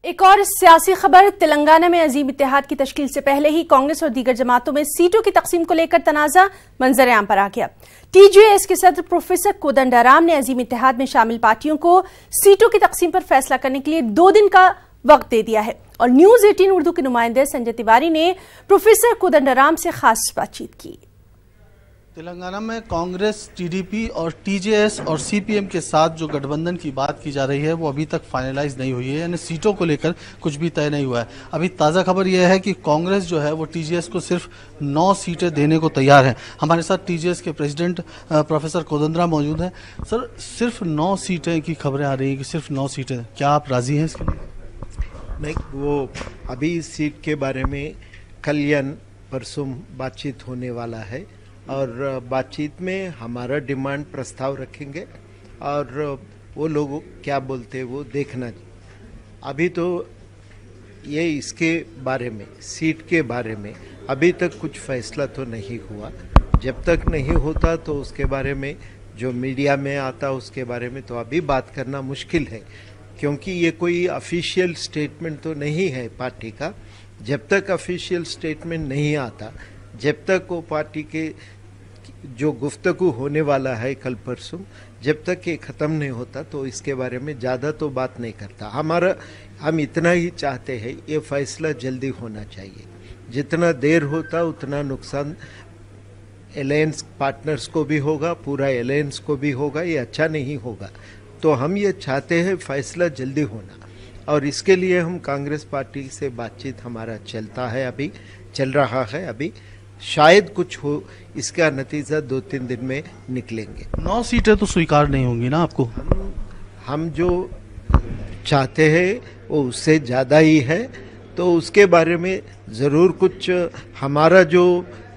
एक और सियासी खबर, तेलंगाना में अजीम इत्तेहाद की तश्कील से पहले ही कांग्रेस और दीगर जमातों में सीटों की तकसीम को लेकर तनाजा मंजर आम पर आ गया। टीजेएस के सदर प्रोफेसर कोदंडाराम ने अजीम इत्तेहाद में शामिल पार्टियों को सीटों की तकसीम पर फैसला करने के लिए 2 दिन का वक्त दे दिया है और न्यूज 18 उर्दू के नुमाइंदे संजय तिवारी ने प्रोफेसर कोदंडाराम से खास बातचीत की। तेलंगाना में कांग्रेस, टीडीपी और टीजेएस और सीपीएम के साथ जो गठबंधन की बात की जा रही है वो अभी तक फाइनलाइज नहीं हुई है, यानी सीटों को लेकर कुछ भी तय नहीं हुआ है। अभी ताज़ा खबर यह है कि कांग्रेस जो है वो टीजेएस को सिर्फ 9 सीटें देने को तैयार है। हमारे साथ टीजेएस के प्रेसिडेंट प्रोफेसर कोदंडराम मौजूद हैं। सर, सिर्फ 9 सीटें की खबरें आ रही हैं कि सिर्फ 9 सीटें, क्या आप राजी हैं इसके लिए? नहीं, वो अभी इस सीट के बारे में कल या परसों बातचीत होने वाला है और बातचीत में हमारा डिमांड प्रस्ताव रखेंगे और वो लोग क्या बोलते हैं वो देखना। अभी तो ये इसके बारे में, सीट के बारे में अभी तक कुछ फैसला तो नहीं हुआ। जब तक नहीं होता तो उसके बारे में जो मीडिया में आता उसके बारे में तो अभी बात करना मुश्किल है, क्योंकि ये कोई ऑफिशियल स्टेटमेंट तो नहीं है पार्टी का। जब तक ऑफिशियल स्टेटमेंट नहीं आता, जब तक वो पार्टी के जो गुफ्तगू होने वाला है कल परसों, जब तक ये ख़त्म नहीं होता तो इसके बारे में ज़्यादा तो बात नहीं करता। हम इतना ही चाहते हैं ये फैसला जल्दी होना चाहिए। जितना देर होता उतना नुकसान अलायंस पार्टनर्स को भी होगा, पूरा अलायंस को भी होगा, ये अच्छा नहीं होगा। तो हम ये चाहते हैं फैसला जल्दी होना और इसके लिए हम कांग्रेस पार्टी से बातचीत हमारा चल रहा है अभी। शायद कुछ हो, इसका नतीजा 2-3 दिन में निकलेंगे। 9 सीटें तो स्वीकार नहीं होंगी ना आपको? हम जो चाहते हैं वो उससे ज़्यादा ही है, तो उसके बारे में ज़रूर कुछ हमारा जो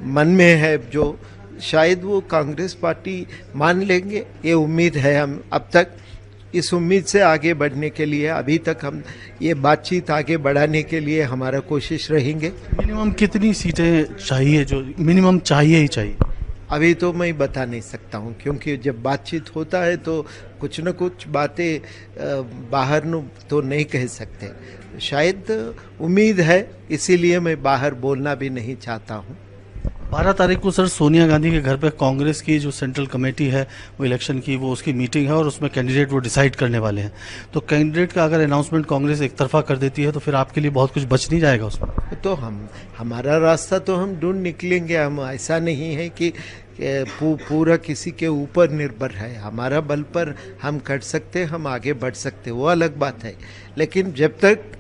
मन में है, जो शायद वो कांग्रेस पार्टी मान लेंगे, ये उम्मीद है। हम अब तक इस उम्मीद से आगे बढ़ने के लिए, अभी तक हम ये बातचीत आगे बढ़ाने के लिए हमारा कोशिश रहेंगे। मिनिमम कितनी सीटें चाहिए, जो मिनिमम चाहिए ही चाहिए? अभी तो मैं बता नहीं सकता हूँ, क्योंकि जब बातचीत होता है तो कुछ न कुछ बातें बाहर तो नहीं कह सकते। शायद उम्मीद है, इसीलिए मैं बाहर बोलना भी नहीं चाहता हूँ। 12 तारीख को सर सोनिया गांधी के घर पे कांग्रेस की जो सेंट्रल कमेटी है वो इलेक्शन की, वो उसकी मीटिंग है और उसमें कैंडिडेट वो डिसाइड करने वाले हैं। तो कैंडिडेट का अगर अनाउंसमेंट कांग्रेस एक तरफा कर देती है तो फिर आपके लिए बहुत कुछ बच नहीं जाएगा उसमें? तो हमारा रास्ता तो हम ढूंढ निकलेंगे। हम ऐसा नहीं है कि पूरा किसी के ऊपर निर्भर है। हमारा बल पर हम कर सकते, हम आगे बढ़ सकते, वो अलग बात है। लेकिन जब तक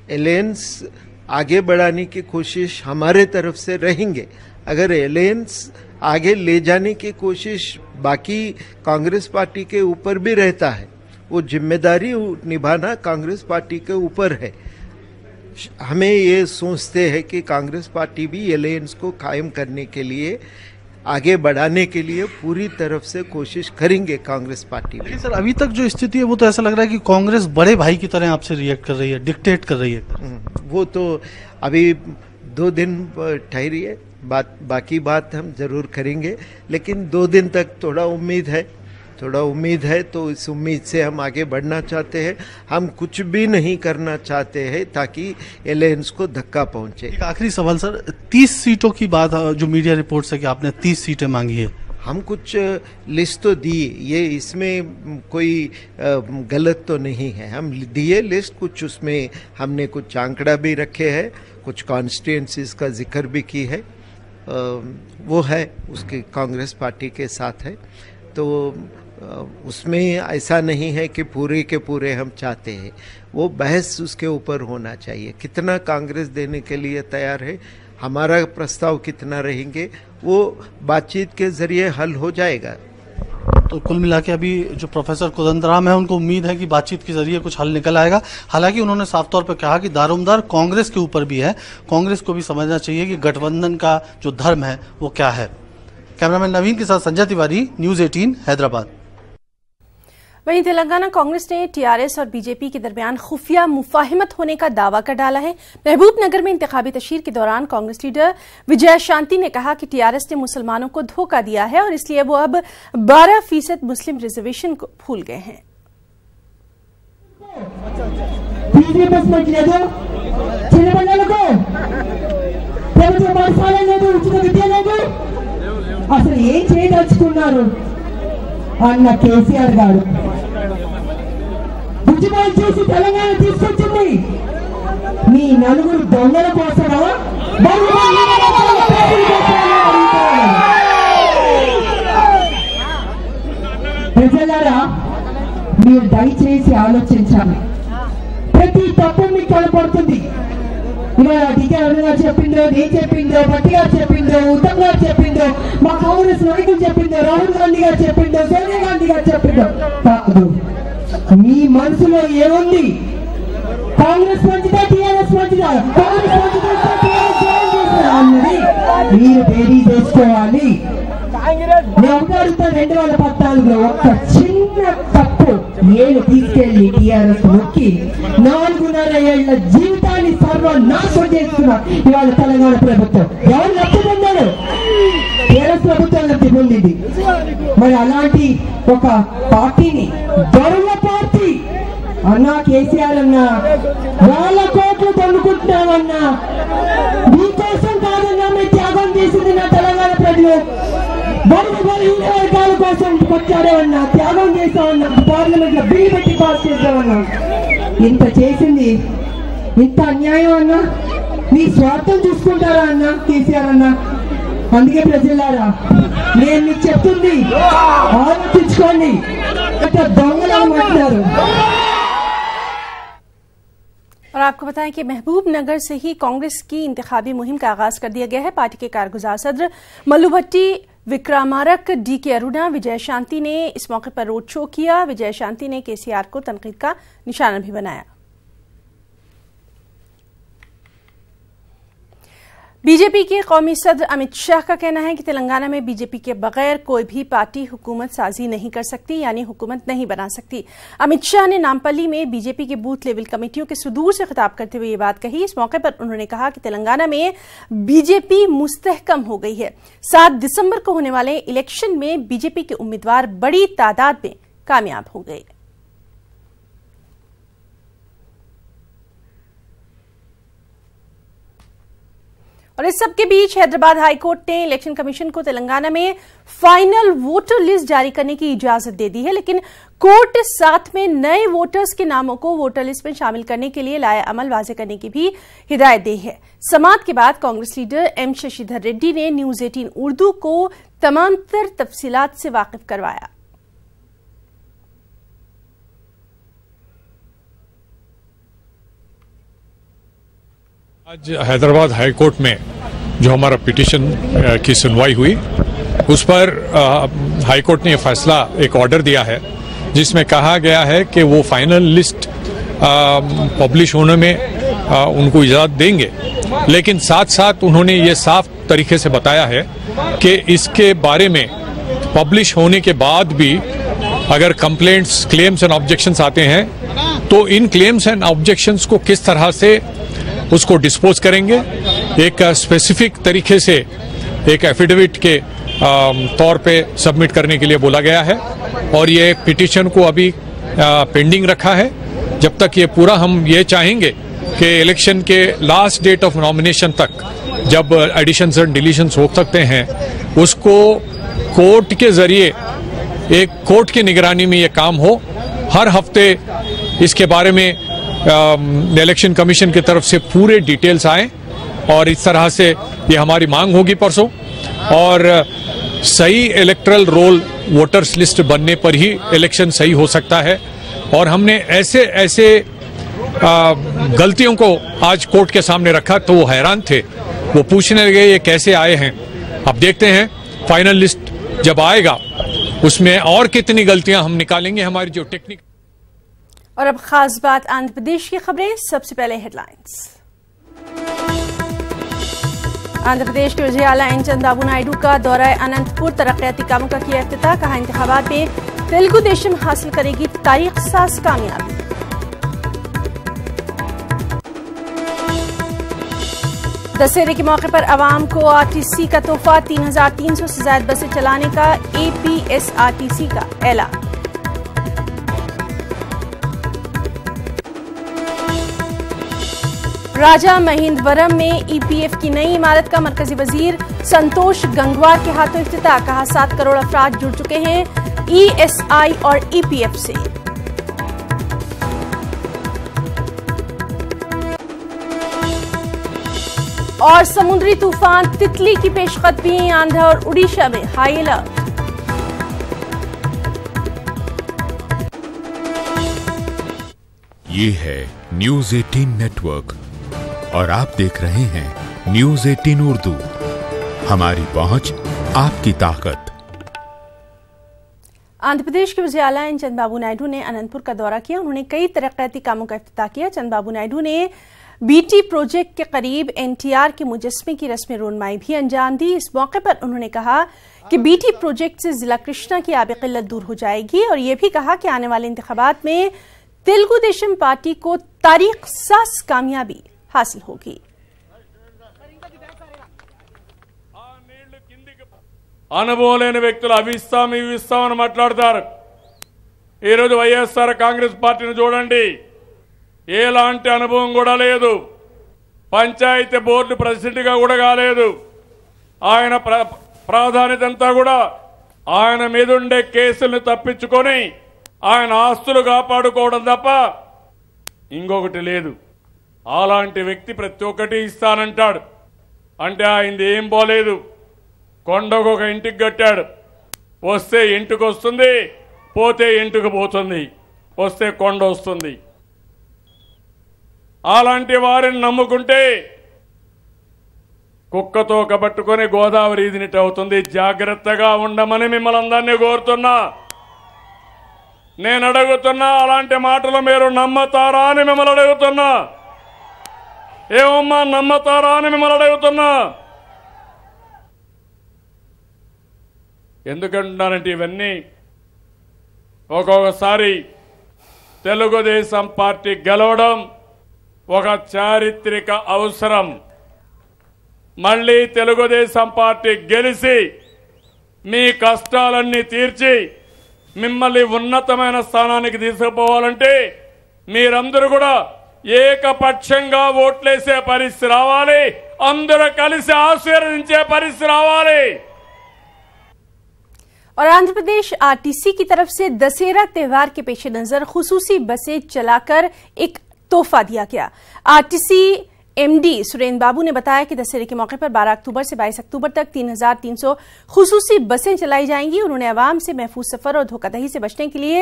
अलायंस आगे बढ़ाने की कोशिश हमारे तरफ से रहेंगे, अगर अलायंस आगे ले जाने की कोशिश बाकी कांग्रेस पार्टी के ऊपर भी रहता है, वो जिम्मेदारी निभाना कांग्रेस पार्टी के ऊपर है। हमें ये सोचते हैं कि कांग्रेस पार्टी भी अलायंस को कायम करने के लिए, आगे बढ़ाने के लिए पूरी तरफ से कोशिश करेंगे कांग्रेस पार्टी। लेकिन सर अभी तक जो स्थिति है वो तो ऐसा लग रहा है कि कांग्रेस बड़े भाई की तरह आपसे रिएक्ट कर रही है, डिक्टेट कर रही है। वो तो अभी 2 दिन ठहरिए, बाकी बात हम जरूर करेंगे, लेकिन 2 दिन तक थोड़ा उम्मीद है, तो इस उम्मीद से हम आगे बढ़ना चाहते हैं। हम कुछ भी नहीं करना चाहते हैं ताकि अलायंस को धक्का पहुंचे। एक आखिरी सवाल सर, 30 सीटों की बात जो मीडिया रिपोर्ट्स है कि आपने 30 सीटें मांगी है, हम कुछ लिस्ट तो दिए, ये इसमें कोई गलत तो नहीं है। हम दिए लिस्ट, कुछ उसमें हमने कुछ आंकड़ा भी रखे हैं, कुछ कॉन्स्टिट्यूएंसीज का जिक्र भी की है, वो है उसके कांग्रेस पार्टी के साथ है। तो उसमें ऐसा नहीं है कि पूरे के पूरे हम चाहते हैं, वो बहस उसके ऊपर होना चाहिए। कितना कांग्रेस देने के लिए तैयार है, हमारा प्रस्ताव कितना रहेंगे, वो बातचीत के जरिए हल हो जाएगा। तो कुल मिला के अभी जो प्रोफेसर कोदंडराम है उनको उम्मीद है कि बातचीत के जरिए कुछ हल निकल आएगा। हालांकि उन्होंने साफ तौर पर कहा कि दारोमदार कांग्रेस के ऊपर भी है, कांग्रेस को भी समझना चाहिए कि गठबंधन का जो धर्म है वो क्या है। कैमरामैन नवीन के साथ संजय तिवारी, न्यूज 18 हैदराबाद। वहीं तेलंगाना कांग्रेस ने टीआरएस और बीजेपी के दरमियान खुफिया मुफाहिमत होने का दावा कर डाला है। महबूब नगर में इंतखाबी तशहीर के दौरान कांग्रेस लीडर विजय शांति ने कहा कि टीआरएस ने मुसलमानों को धोखा दिया है और इसलिए वो अब 12% मुस्लिम रिजर्वेशन को भूल गए हैं। ఫీజు రీయింబర్స్మెంట్ లేదు, చిన్నపిల్లలకు ప్రభుత్వ పాఠశాల లేదు, ఉచిత విద్య లేదు. అసలు ఏం చేయదలుచుకున్నారు అన్న కేసీఆర్ గారు ఉద్యమాలు చేసి తెలంగాణ తీసుకొచ్చింది మీ నలుగురు దొంగల కోసమా? ప్రజలారా, మీరు దయచేసి ఆలోచించాలి. ప్రతి తప్పు మీకు కనపడుతుంది. ఇవాళ టీకే అరుణ చెప్పిందో, నేను చెప్పిందో, భట్టి గారు చెప్పిందో, ఉత్తమ్ గారు చెప్పిందో, మా కాంగ్రెస్ నాయకులు చెప్పిందో, రాహుల్ గాంధీ గారు చెప్పిందో, సోనియా గాంధీ గారు చెప్పిందో కాదు. మీ మనసులో ఏముంది? కాంగ్రెస్ మంచిదా, టీఆర్ఎస్ మంచిదా, కాంగ్రెస్ మంచిదా అన్నది మీరు బేరీ చేసుకోవాలి. నేను అడుగుతా, 2014లో ఒక్క చిన్న తప్పు నేను తీసుకెళ్లి టీఆర్ఎస్ నొక్కి 4.5 ఏళ్ల జీవితాన్ని సర్వనాశనం చేస్తున్నా ఇవాళ తెలంగాణ ప్రభుత్వం. ఎవరు లబ్ధి పొందారు? టీఆర్ఎస్ ప్రభుత్వం లబ్ధి పొందింది. మరి అలాంటి ఒక పార్టీని, దొరల పార్టీ అన్నా కేసీఆర్ అన్నా, వాళ్ళ కోట్లు తన్నుకుంటున్నామన్నా, మీకోసం కాదన్నా మేము త్యాగం చేసింది నా తెలంగాణ ప్రజలు. బలహీన వర్గాల కోసం కొట్టాడేమన్నా, త్యాగం చేసామన్నా, పార్లమెంట్ లో బిల్లు పెట్టి పాస్ చేసామన్నా. ఇంత చేసింది ఇంత అన్యాయం అన్నా, మీ స్వార్థం చూసుకుంటారా అన్నా కేసీఆర్ అన్నా? అందుకే ప్రజలారా, నేను మీకు చెప్తుంది ఆలోచించుకోండి. దొంగలు మాట్లాడారు. और आपको बताएं कि महबूब नगर से ही कांग्रेस की इंतखाबी मुहिम का आगाज कर दिया गया है। पार्टी के कारगुजार सदर मल्लू भट्टी, विक्रमारक, डीके अरुणा, विजय शांति ने इस मौके पर रोड शो किया। विजय शांति ने केसीआर को तनकीद का निशाना भी बनाया। बीजेपी के कौमी सदर अमित शाह का कहना है कि तेलंगाना में बीजेपी के बगैर कोई भी पार्टी हुकूमत साजी नहीं कर सकती, यानी हुकूमत नहीं बना सकती। अमित शाह ने नामपल्ली में बीजेपी के बूथ लेवल कमेटियों के सुदूर से खिताब करते हुए ये बात कही। इस मौके पर उन्होंने कहा कि तेलंगाना में बीजेपी मुस्तहकम हो गई है। 7 दिसंबर को होने वाले इलेक्शन में बीजेपी के उम्मीदवार बड़ी तादाद में कामयाब हो गए। और इस सबके बीच हैदराबाद हाईकोर्ट ने इलेक्शन कमीशन को तेलंगाना में फाइनल वोटर लिस्ट जारी करने की इजाजत दे दी है, लेकिन कोर्ट साथ में नए वोटर्स के नामों को वोटर लिस्ट में शामिल करने के लिए लाया अमल वाज़े करने की भी हिदायत दी है। समाअत के बाद कांग्रेस लीडर एम शशिधर रेड्डी ने न्यूज 18 उर्दू को तमाम तर तफसीलात से वाकिफ करवाया। आज हैदराबाद हाई कोर्ट में जो हमारा पिटीशन की सुनवाई हुई, उस पर हाई कोर्ट ने फैसला, एक ऑर्डर दिया है जिसमें कहा गया है कि वो फाइनल लिस्ट पब्लिश होने में उनको इजाज़त देंगे, लेकिन साथ साथ उन्होंने ये साफ तरीके से बताया है कि इसके बारे में पब्लिश होने के बाद भी अगर कंप्लेंट्स, क्लेम्स एंड ऑब्जेक्शंस आते हैं तो इन क्लेम्स एंड ऑब्जेक्शंस को किस तरह से उसको डिस्पोज करेंगे, एक स्पेसिफिक तरीके से एक एफिडेविट के तौर पे सबमिट करने के लिए बोला गया है। और ये पिटीशन को अभी पेंडिंग रखा है। जब तक ये पूरा, हम ये चाहेंगे कि इलेक्शन के लास्ट डेट ऑफ नॉमिनेशन तक जब एडिशंस एंड डिलीशंस हो सकते हैं, उसको कोर्ट के जरिए, एक कोर्ट की निगरानी में ये काम हो। हर हफ्ते इसके बारे में इलेक्शन कमीशन की तरफ से पूरे डिटेल्स आए और इस तरह से ये हमारी मांग होगी परसों। और सही इलेक्टरल रोल वोटर्स लिस्ट बनने पर ही इलेक्शन सही हो सकता है। और हमने ऐसे ऐसे गलतियों को आज कोर्ट के सामने रखा तो वो हैरान थे, वो पूछने लगे ये कैसे आए हैं। अब देखते हैं फाइनल लिस्ट जब आएगा उसमें और कितनी गलतियां हम निकालेंगे, हमारी जो टेक्निक। और अब खास बात आंध्र प्रदेश की खबरें। सबसे पहले हेडलाइंस। आंध्र प्रदेश के विजयाला एन चंद्रबाबू नायडू का दौरा अनंतपुर, तरक्याती कामों का किया इफ्तिताह। कहा इंतखाबात में तेलुगु देशम हासिल करेगी तारीख साज कामयाबी। दशहरे के मौके पर आवाम को आरटीसी का तोहफा, 3300 से ज्यादा बसें चलाने का एपीएसआरटीसी का ऐलान। राजा महेंद्रवरम में ईपीएफ की नई इमारत का मरकजी वजीर संतोष गंगवार के हाथों इफ्तिताह। कहा 7 करोड़ अफराद जुड़ चुके हैं ईएसआई और ईपीएफ से। और समुद्री तूफान तितली की पेशकदमी, आंध्र और उड़ीसा में हाई अलर्ट। ये है न्यूज 18 नेटवर्क और आप देख रहे हैं न्यूज 18 उर्दू। हमारी पहुंच, आपकी ताकत। आंध्र प्रदेश के वज़ीर आला चंद्रबाबू नायडू ने अनंतपुर का दौरा किया। उन्होंने कई तरक्याती कामों का इफ्तिताह किया। चंद्रबाबू नायडू ने बीटी प्रोजेक्ट के करीब एनटीआर के मुजस्मे की रस्म रोनमाई भी अंजाम दी। इस मौके पर उन्होंने कहा कि बीटी प्रोजेक्ट से जिला कृष्णा की आबी किल्लत दूर हो जाएगी और ये भी कहा कि आने वाले इंतखाबात में तेलुगु देशम पार्टी को तारीख साज कामयाबी हासिल होगी। అనుభవం లేని వ్యక్తులు ఇవిస్తామని మాట్లాడతారు. ఈరోజు వైఎస్ఆర్ కాంగ్రెస్ పార్టీని చూడండి, ఎలాంటి అనుభవం కూడా లేదు. పంచాయతీ బోర్డు ప్రెసిడెంట్ గా కూడా కాలేదు. ఆయన ప్రాధాన్యత అంతా కూడా ఆయన మీద ఉండే కేసులను తప్పించుకొని ఆయన ఆస్తులు కాపాడుకోవడం తప్ప ఇంకొకటి లేదు. అలాంటి వ్యక్తి ప్రతి ఒక్కటి ఇస్తానంటాడు. అంటే ఆయనది ఏం పోలేదు. కొండకు ఒక ఇంటికి కట్టాడు. వస్తే ఇంటికి వస్తుంది, పోతే ఇంటికి పోతుంది, వస్తే కొండ వస్తుంది. అలాంటి వారిని నమ్ముకుంటే కుక్కతో కబట్టుకొని గోదావరి ఈదినట్టు అవుతుంది. జాగ్రత్తగా ఉండమని మిమ్మల్ని అందరినీ కోరుతున్నా. నేను అడుగుతున్నా, అలాంటి మాటలు మీరు నమ్మతారా అని మిమ్మల్ని అడుగుతున్నా. ఏమమ్మా, నమ్మతారా అని మిమ్మల్ని అడుగుతున్నా. ఎందుకంటున్నానంటే ఇవన్నీ ఒక్కొక్కసారి తెలుగుదేశం పార్టీ గెలవడం ఒక చారిత్రక అవసరం. మళ్ళీ తెలుగుదేశం పార్టీ గెలిచి మీ కష్టాలన్నీ తీర్చి మిమ్మల్ని ఉన్నతమైన స్థానానికి తీసుకుపోవాలంటే మీరందరూ కూడా ఏకపక్షంగా ఓట్లేసే పరిస్థితి రావాలి. అందరూ కలిసి ఆశీర్వదించే పరిస్థితి రావాలి. और आंध्र प्रदेश आरटीसी की तरफ से दशहरा त्यौहार के पेश नजर खुसूसी बसें चलाकर एक तोहफा दिया गया। आरटीसी एमडी सुरेंद्र बाबू ने बताया कि दशहरे के मौके पर 12 अक्टूबर से 22 अक्टूबर तक 3300 खुसूसी बसें चलाई जाएंगी। उन्होंने आवाम से महफूज सफर और धोखाधड़ी से बचने के लिए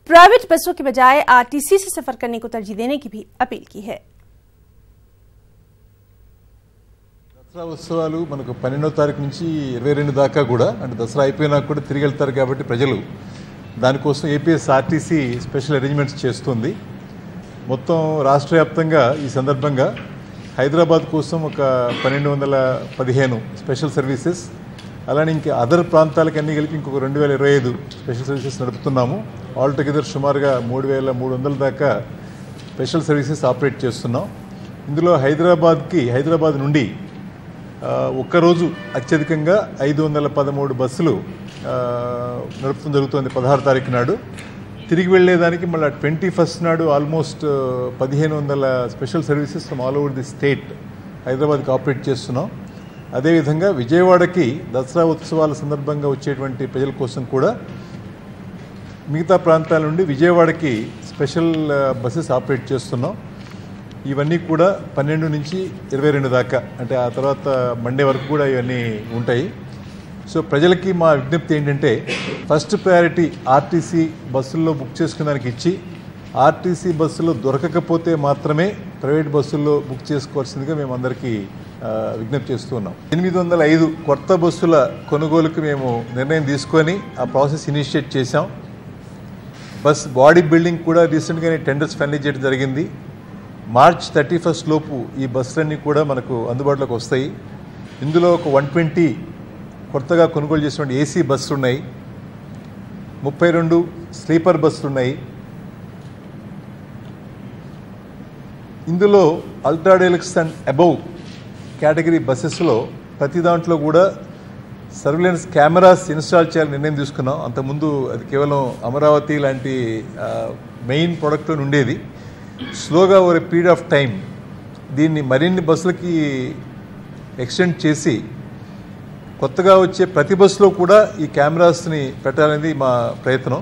प्राइवेट बसों के बजाय आरटीसी से सफर करने को तरजीह देने की भी अपील की है। దసరా ఉత్సవాలు మనకు 12వ తారీఖు నుంచి 22 దాకా కూడా, అంటే దసరా అయిపోయినాక కూడా తిరిగి వెళ్తారు కాబట్టి ప్రజలు దానికోసం ఏపీఎస్ఆర్టీసీ స్పెషల్ అరేంజ్మెంట్స్ చేస్తుంది. మొత్తం రాష్ట్ర వ్యాప్తంగా ఈ సందర్భంగా హైదరాబాద్ కోసం ఒక 1215 స్పెషల్ సర్వీసెస్, అలానే ఇంకా అదర్ ప్రాంతాలకు అన్ని కలిపి ఇంకొక 2025 స్పెషల్ సర్వీసెస్ నడుపుతున్నాము. ఆల్ టుగెదర్ సుమారుగా 3300 దాకా స్పెషల్ సర్వీసెస్ ఆపరేట్ చేస్తున్నాం. ఇందులో హైదరాబాద్ నుండి ఒక్కరోజు అత్యధికంగా 513 బస్సులు నడపడం జరుగుతుంది 16 తారీఖు నాడు. తిరిగి వెళ్లేదానికి మళ్ళీ 21st నాడు almost 1500 special services from all over the state హైదరాబాద్కి ఆపరేట్ చేస్తున్నాం. అదేవిధంగా విజయవాడకి దసరా ఉత్సవాల సందర్భంగా వచ్చేటువంటి ప్రజల కోసం కూడా మిగతా ప్రాంతాల నుండి విజయవాడకి స్పెషల్ బస్సెస్ ఆపరేట్ చేస్తున్నాం. ఇవన్నీ కూడా 12 నుంచి 22 దాకా, అంటే ఆ తర్వాత మండే వరకు కూడా ఇవన్నీ ఉంటాయి. సో ప్రజలకి మా విజ్ఞప్తి ఏంటంటే, ఫస్ట్ ప్రయారిటీ ఆర్టీసీ బస్సుల్లో బుక్ చేసుకునేదానికి ఇచ్చి, ఆర్టీసీ బస్సులో దొరకకపోతే మాత్రమే ప్రైవేట్ బస్సుల్లో బుక్ చేసుకోవాల్సిందిగా మేము అందరికీ విజ్ఞప్తి చేస్తూ ఉన్నాం. 805 కొత్త బస్సుల కొనుగోలుకు మేము నిర్ణయం తీసుకొని ఆ ప్రాసెస్ ఇనిషియేట్ చేశాం. బస్ బాడీ బిల్డింగ్ కూడా రీసెంట్గానే టెండర్స్ ఫైనలైజ్ చేయడం జరిగింది. మార్చ్ 31 లోపు ఈ బస్సులన్నీ కూడా మనకు అందుబాటులోకి వస్తాయి. ఇందులో ఒక 120 కొత్తగా కొనుగోలు చేసినటువంటి ఏసీ బస్సులు ఉన్నాయి, 32 స్లీపర్ బస్సులు ఉన్నాయి. ఇందులో ultra deluxe and above category బస్సెస్లో ప్రతి దాంట్లో కూడా సర్వేలెన్స్ కెమెరాస్ ఇన్స్టాల్ చేయాలని నిర్ణయం తీసుకున్నాం. అంతకుముందు అది కేవలం అమరావతి లాంటి మెయిన్ ప్రోడక్ట్లో ఉండేది. స్లోగా over a period of time దీన్ని మరిన్ని బస్సులకి ఎక్స్టెండ్ చేసి కొత్తగా వచ్చే ప్రతి బస్సులో కూడా ఈ కెమెరాస్ని పెట్టాలనేది మా ప్రయత్నం.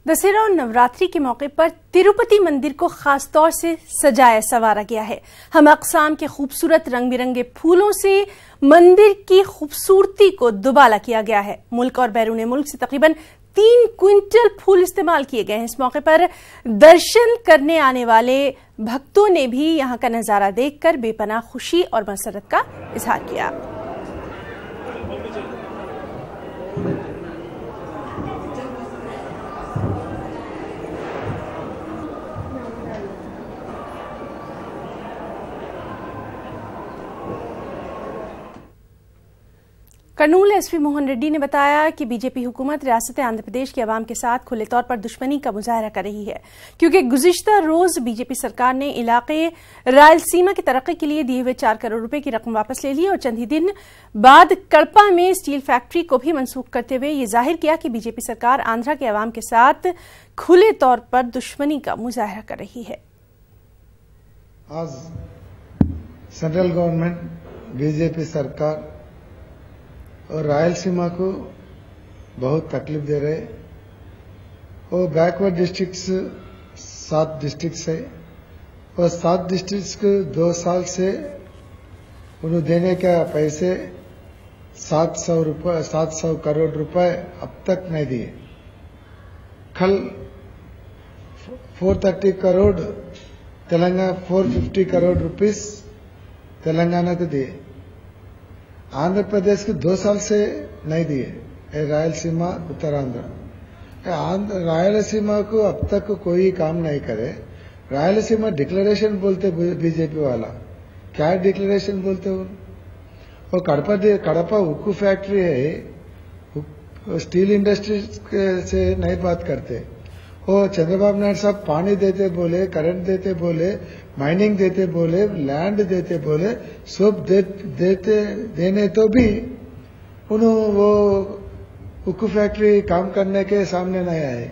दशहरा और नवरात्रि के मौके पर तिरुपति मंदिर को खास तौर से सजाया संवारा गया है। हम अक़साम के खूबसूरत रंग बिरंगे फूलों से मंदिर की खूबसूरती को दुबाला किया गया है। मुल्क और बैरून मुल्क से तकरीबन 3 क्विंटल फूल इस्तेमाल किए गए हैं। इस मौके पर दर्शन करने आने वाले भक्तों ने भी यहां का नजारा देखकर बेपनाह खुशी और मसरत का इजहार किया। कर्नूल एसपी मोहन रेड्डी ने बताया कि बीजेपी हुकूमत रियासत आंध्र प्रदेश के अवाम के साथ खुले तौर पर दुश्मनी का मुजाहरा कर रही है, क्योंकि गुज़िश्ता रोज बीजेपी सरकार ने इलाके रायलसीमा की तरक्की के लिए दिए हुए 4 करोड़ रुपए की रकम वापस ले ली और चंद ही दिन बाद कड़पा में स्टील फैक्ट्री को भी मनसूख करते हुए ये जाहिर किया कि बीजेपी सरकार आंध्रा के अवाम के साथ खुले तौर पर दुश्मनी का मुजाहरा कर रही है। आज सेंट्रल गवर्नमेंट बीजेपी सरकार और रायलसीमा को बहुत तकलीफ दे रहे। वो बैकवर्ड डिस्ट्रिक्ट्स 7 डिस्ट्रिक्ट्स है और 7 डिस्ट्रिक्ट्स को 2 साल से उन्हें देने का पैसे 700 करोड़ रुपए अब तक नहीं दिए। कल 430 करोड़ तेलंगाना 450 करोड़ रुपीस तेलंगाना को दिए। आंध्र प्रदेश के 2 साल से नहीं दिए। रायलसीमा उत्तरांध्र रायलसीमा को अब तक कोई काम नहीं करे। रायलसीमा डिक्लेरेशन बोलते बीजेपी वाला, क्या डिक्लेरेशन बोलते हो? और कड़पा उक्कू फैक्ट्री है, स्टील इंडस्ट्री से नहीं बात करते। और चंद्रबाबू नायडू साहब पानी देते बोले, करंट देते बोले, माइनिंग देते बोले, लैंड देते बोले, सब देने तो भी उन्होंने वो उक्कू फैक्ट्री काम करने के सामने नहीं आए।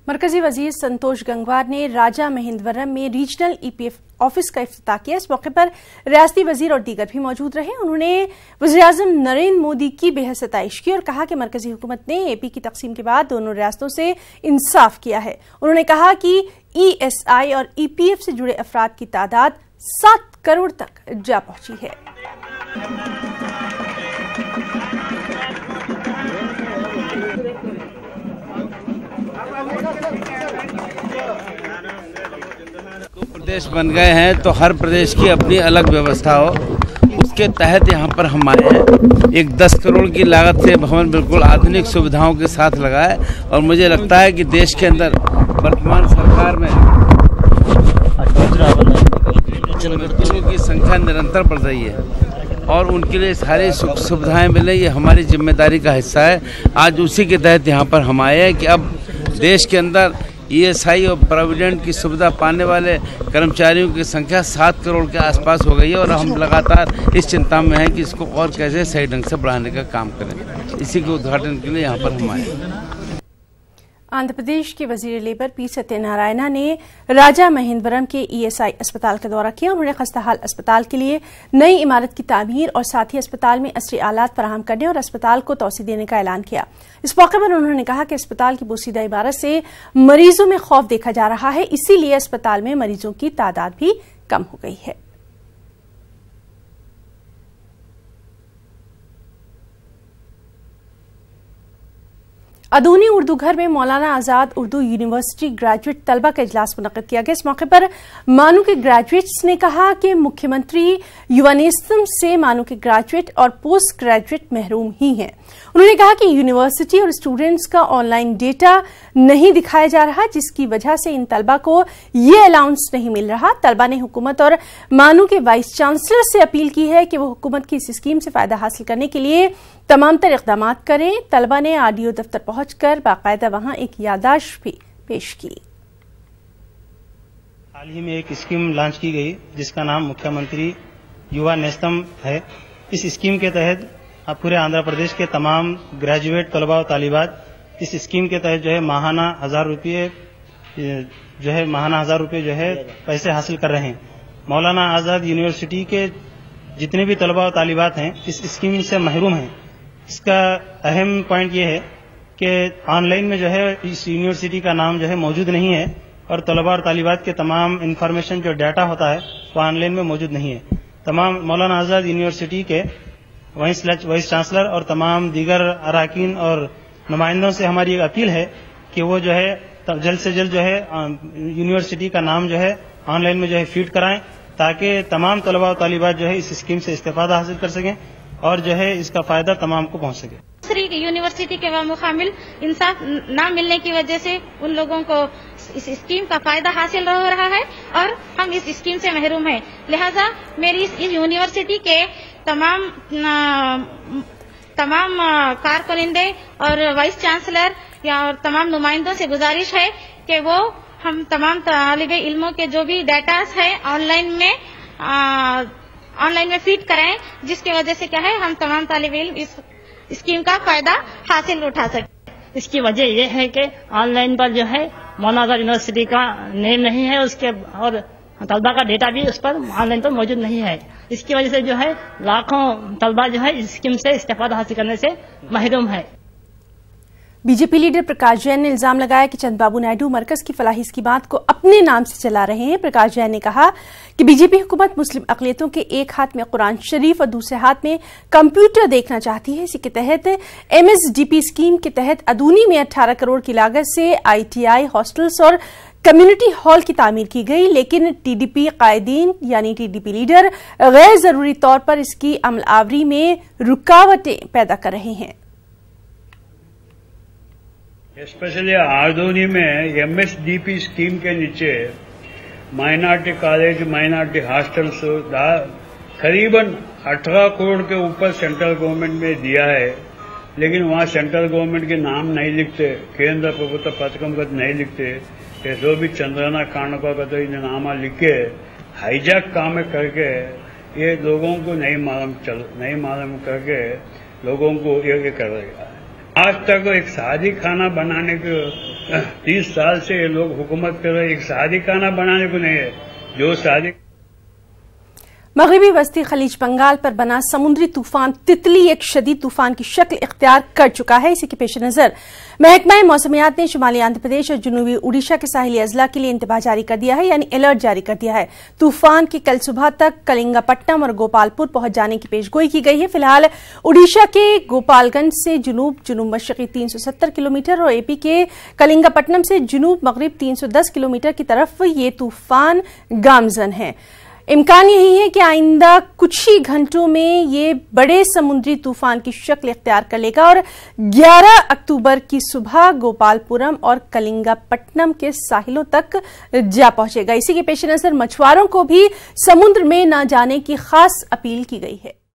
मरकजी वजीर संतोष गंगवार ने राजा महेंद्रवरम में रीजनल ईपीएफ ऑफिस का इफ्तिताह किया। इस मौके पर रियासती वजीर और दीगर भी मौजूद रहे। उन्होंने वज़ीर-ए-आज़म नरेंद्र मोदी की बेहद सताइश की और कहा कि मरकजी हुकूमत ने एपी की तकसीम के बाद दोनों रियासतों से इंसाफ किया है। उन्होंने कहा कि ईएसआई और ईपीएफ से जुड़े अफराद की तादाद 7 करोड़ तक जा पहुंची है। प्रदेश बन गए हैं तो हर प्रदेश की अपनी अलग व्यवस्था हो, उसके तहत यहाँ पर हम आए हैं। एक 10 करोड़ की लागत से भवन बिल्कुल आधुनिक सुविधाओं के साथ लगा है और मुझे लगता है कि देश के अंदर वर्तमान सरकार में मजदूरों की संख्या निरंतर बढ़ रही है और उनके लिए सारी सुख सुविधाएं मिले, ये हमारी जिम्मेदारी का हिस्सा है। आज उसी के तहत यहाँ पर हम आए हैं कि अब देश के अंदर ईएसआई और प्रोविडेंट की सुविधा पाने वाले कर्मचारियों की संख्या 7 करोड़ के आसपास हो गई है और हम लगातार इस चिंता में हैं कि इसको और कैसे सही ढंग से बढ़ाने का काम करें। इसी के उद्घाटन के लिए यहाँ पर हम आए। आंध्र प्रदेश के वजीर लेबर पी सत्यनारायणा ने राजा महेंद्रवरम के ईएसआई अस्पताल का दौरा किया। उन्होंने खस्ताहाल अस्पताल के लिए नई इमारत की तामीर और साथ ही अस्पताल में असली आलात फराहम करने और अस्पताल को तोसी देने का ऐलान किया। इस मौके पर उन्होंने कहा कि अस्पताल की बोसीदा इमारत से मरीजों में खौफ देखा जा रहा है, इसीलिए अस्पताल में मरीजों की तादाद भी कम हो गई है। अदूनी उर्दू घर में मौलाना आजाद उर्दू यूनिवर्सिटी ग्रेजुएट तलबा का इजलास मुनक्किद किया गया। इस मौके पर मानू के ग्रेजुएट्स ने कहा कि मुख्यमंत्री युवा नेस्तम से मानू के ग्रेजुएट और पोस्ट ग्रेजुएट महरूम ही हैं। उन्होंने कहा कि यूनिवर्सिटी और स्टूडेंट्स का ऑनलाइन डेटा नहीं दिखाया जा रहा, जिसकी वजह से इन तलबा को ये अलाउंस नहीं मिल रहा। तलबा ने हुकूमत और मानू के वाइस चांसलर से अपील की है कि वो हुकूमत की इस स्कीम से फायदा हासिल करने के लिए तमाम तर इक़दाम करें। तलबा ने आरडीओ दफ्तर पहुंचकर बाकायदा वहां एक याददाश्त भी पेश की। हाल ही में एक स्कीम लॉन्च की गई जिसका नाम मुख्यमंत्री युवा नेस्तम है। इस स्कीम के तहत अब पूरे आंध्र प्रदेश के तमाम ग्रेजुएट तलबा और तालिबात इस स्कीम के तहत जो है माहाना 1000 रुपये जो है महाना 1000 रुपये जो है पैसे हासिल कर रहे हैं। मौलाना आजाद यूनिवर्सिटी के जितने भी तलबा और तालिबात हैं इस स्कीम से महरूम हैं। इसका अहम पॉइंट ये है कि ऑनलाइन में जो है इस यूनिवर्सिटी का नाम जो है मौजूद नहीं है और तलबा और तालिबात के तमाम इंफॉर्मेशन जो डाटा होता है वो ऑनलाइन में मौजूद नहीं है। तमाम मौलाना आजाद यूनिवर्सिटी के वाइस चांसलर और तमाम दीगर अराकीन और नुमाइंदों से हमारी एक अपील है कि वो जो है जल्द से जल्द जो है यूनिवर्सिटी का नाम जो है ऑनलाइन में जो है फीड कराएं ताकि तमाम तलबा और तालिबात जो है इस स्कीम से इस्तेफादा हासिल कर सकें और जो है इसका फायदा तमाम को पहुंच सके। दूसरी यूनिवर्सिटी के मुकामिल इंसाफ न मिलने की वजह से उन लोगों को इस स्कीम का फायदा हासिल हो रहा है और हम इस स्कीम से महरूम हैं। लिहाजा मेरी इस यूनिवर्सिटी के तमाम कारकुनिंदे और वाइस चांसलर या और तमाम नुमाइंदों से गुजारिश है कि वो हम तमाम तालिबे इल्मों के जो भी डाटास है ऑनलाइन में फीड कराएं, जिसकी वजह से क्या है हम तमाम तालिबे इल्म इस स्कीम का फायदा हासिल उठा सकें। इसकी वजह यह है कि ऑनलाइन पर जो है मौलाना आजाद यूनिवर्सिटी का नेम नहीं है उसके और तलबा का डेटा भी उस पर ऑनलाइन पर मौजूद नहीं है। इसकी वजह से जो है लाखों तलबा जो है इस स्कीम से इस्तेफादा हासिल करने से महरूम है। बीजेपी लीडर प्रकाश जैन ने इल्जाम लगाया कि चंद्रबाबू नायडू मरकज की फलाही स्कीमात को अपने नाम से चला रहे हैं। प्रकाश जैन ने कहा कि बीजेपी हुकूमत मुस्लिम अक़लियतों के एक हाथ में कुरान शरीफ और दूसरे हाथ में कंप्यूटर देखना चाहती है। इसी के तहत MSDP स्कीम के तहत अदूनी में 18 करोड़ की लागत से ITI हॉस्टल्स और कम्युनिटी हॉल की तामीर की गई, लेकिन TDP कायदीन यानी TDP लीडर गैर जरूरी तौर पर इसकी अमलावरी में रुकावटें पैदा कर रहे हैं। स्पेशली आरदोनी में MSDP स्कीम के नीचे माइनॉरिटी कॉलेज, माइनॉरिटी हॉस्टल्स करीबन 18 करोड़ के ऊपर सेंट्रल गवर्नमेंट में दिया है, लेकिन वहाँ सेंट्रल गवर्नमेंट के नाम नहीं लिखते, केंद्र प्रभुत्व पथकम का नहीं लिखते। ये जो भी चंद्रना कांड का तो इन नामा लिख के हाईजैक काम करके ये लोगों को नहीं मालूम करके लोगों को ये कर रहे हैं। आज तक एक शादी खाना बनाने को 30 साल से ये लोग हुकूमत कर रहे, एक शादी खाना बनाने को नहीं है। जो शादी मगरबी वस्ती खलीज बंगाल पर बना समुद्री तूफान तितली एक शदीद तूफान की शक्ल इख्तियार कर चुका है। इसी के पेश नजर महकमा मौसमियात ने शुमाली आंध्र प्रदेश और जनूबी उड़ीसा के साहिली अजला के लिए इंतबाह जारी कर दिया है, यानी अलर्ट जारी कर दिया है। तूफान की कल सुबह तक कलिंगापट्टनम और गोपालपुर पहुंच जाने की पेशगोई की गई है। फिलहाल उड़ीसा के गोपालगंज से जुनूब मशरकी 370 किलोमीटर और AP के कलिंगापट्टनम से जुनूब मगरिब 310 किलोमीटर की तरफ ये तूफान गामजन है। इम्कान यही है कि आइंदा कुछ ही घंटों में ये बड़े समुद्री तूफान की शक्ल इख्तियार कर लेगा और 11 अक्टूबर की सुबह गोपालपुरम और कलिंगापट्टनम के साहिलों तक जा पहुंचेगा। इसी के पेश नजर मछुआरों को भी समुद्र में न जाने की खास अपील की गई है।